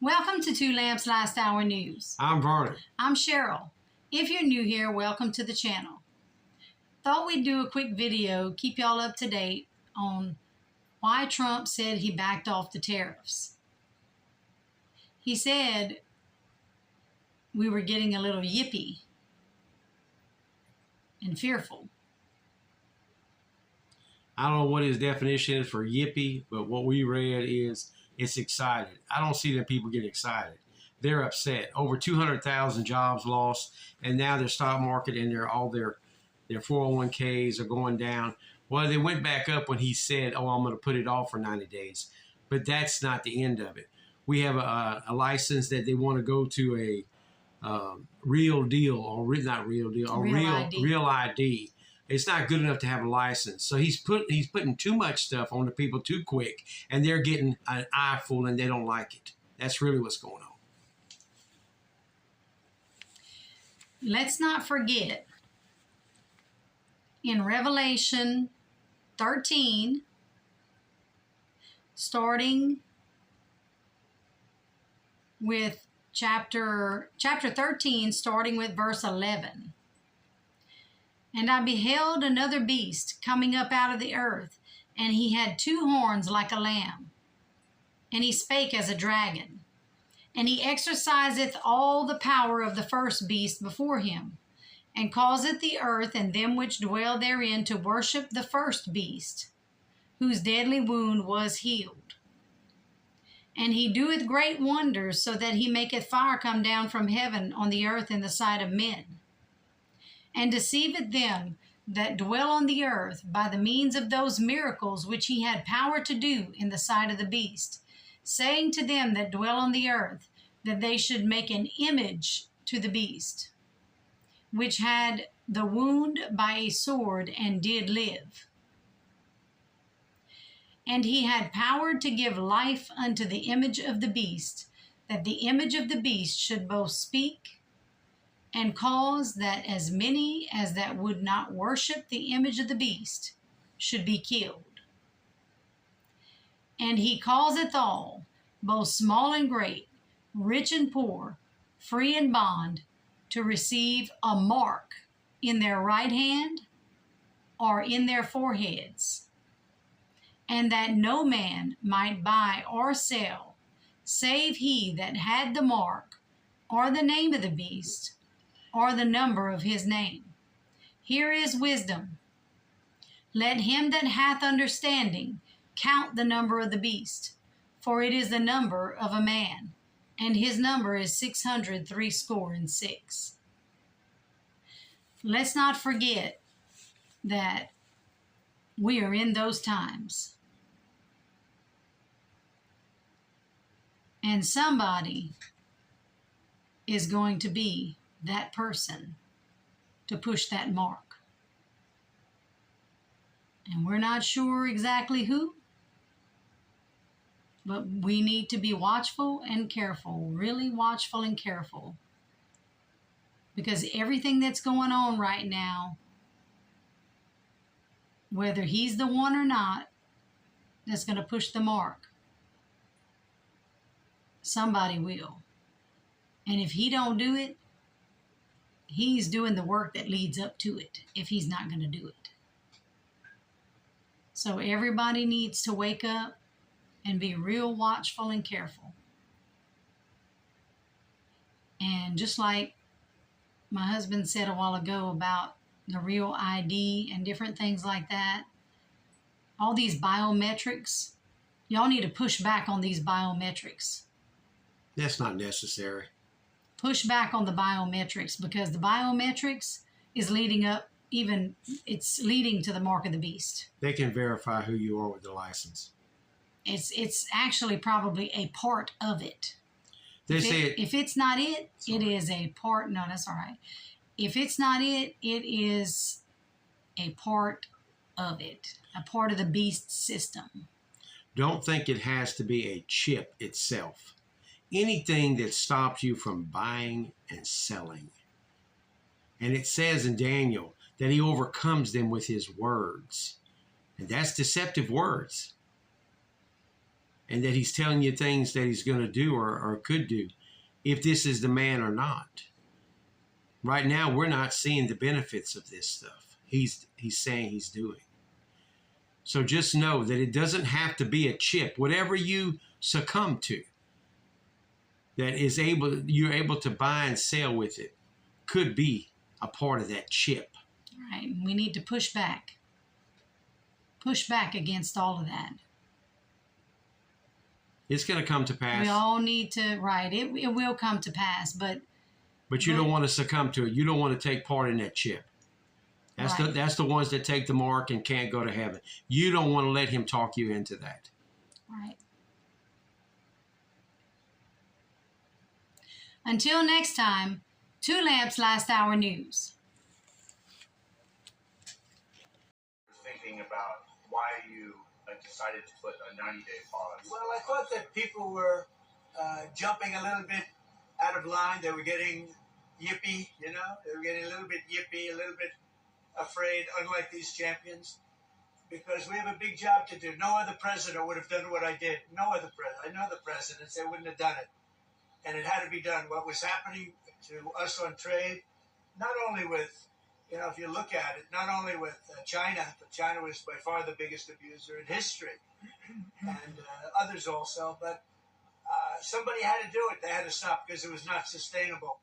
Welcome to Two Lamps Last Hour News. I'm Vernon. I'm Cheryl. If you're new here, welcome to the channel. Thought we'd do a quick video, keep y'all up to date on why Trump said he backed off the tariffs. He said we were getting a little yippy and fearful. I don't know what his definition is for yippee, but what we read is it's excited. I don't see them people get excited. They're upset. Over 200,000 jobs lost, and now their stock market and all their 401ks are going down. Well, they went back up when he said, oh, I'm going to put it off for 90 days. But that's not the end of it. We have a license that they want to go to a real deal, or not real deal, a real ID. It's not good enough to have a license. So he's putting too much stuff on the people too quick, and they're getting an eyeful and they don't like it. That's really what's going on. Let's not forget, in Revelation 13, starting with chapter 13, starting with verse 11. And I beheld another beast coming up out of the earth, and he had 2 horns like a lamb, and he spake as a dragon. And he exerciseth all the power of the first beast before him, and causeth the earth and them which dwell therein to worship the first beast, whose deadly wound was healed. And he doeth great wonders, so that he maketh fire come down from heaven on the earth in the sight of men, and deceiveth them that dwell on the earth by the means of those miracles which he had power to do in the sight of the beast, saying to them that dwell on the earth that they should make an image to the beast, which had the wound by a sword and did live. And he had power to give life unto the image of the beast, that the image of the beast should both speak and cause that as many as that would not worship the image of the beast should be killed. And he causeth all, both small and great, rich and poor, free and bond, to receive a mark in their right hand or in their foreheads, and that no man might buy or sell, save he that had the mark, or the name of the beast, or the number of his name. Here is wisdom. Let him that hath understanding count the number of the beast, for it is the number of a man, and his number is 666. Let's not forget that we are in those times. And somebody is going to be that person to push that mark. And we're not sure exactly who, but we need to be watchful and careful, really watchful and careful, because everything that's going on right now, whether he's the one or not that's going to push the mark, somebody will. And if he don't do it, he's doing the work that leads up to it, if he's not going to do it. So everybody needs to wake up and be real watchful and careful. And just like my husband said a while ago about the real ID and different things like that, all these biometrics, y'all need to push back on these biometrics. That's not necessary. Push back on the biometrics, because the biometrics is leading it's leading to the mark of the beast. They can verify who you are with the license. It's actually probably a part of it. If it's not it, it is a part. No, that's all right. If it's not it, it is a part of it, a part of the beast system. Don't think it has to be a chip itself. Anything that stops you from buying and selling. And it says in Daniel that he overcomes them with his words. And that's deceptive words. and that he's telling you things that he's going to do or could do, if this is the man or not. Right now, we're not seeing the benefits of this stuff he's saying he's doing. So just know that it doesn't have to be a chip. Whatever you succumb to, that you're able to buy and sell with it, could be a part of that chip. Right. We need to push back. Push back against all of that. It's going to come to pass. We all need to, right, it will come to pass, but you don't want to succumb to it. You don't want to take part in that chip. That's the ones that take the mark and can't go to heaven. You don't want to let him talk you into that. Right. Until next time, 2 Lamps Last Hour News. Thinking about why you decided to put a 90-day pause. Well, I thought that people were jumping a little bit out of line. They were getting yippy, you know. They were getting a little bit yippy, a little bit afraid, unlike these champions, because we have a big job to do. No other president would have done what I did. No other president. I know the presidents, they wouldn't have done it. And it had to be done. What was happening to us on trade, not only with, you know, if you look at it, not only with China, but China was by far the biggest abuser in history, and others also, but somebody had to do it. They had to stop because it was not sustainable.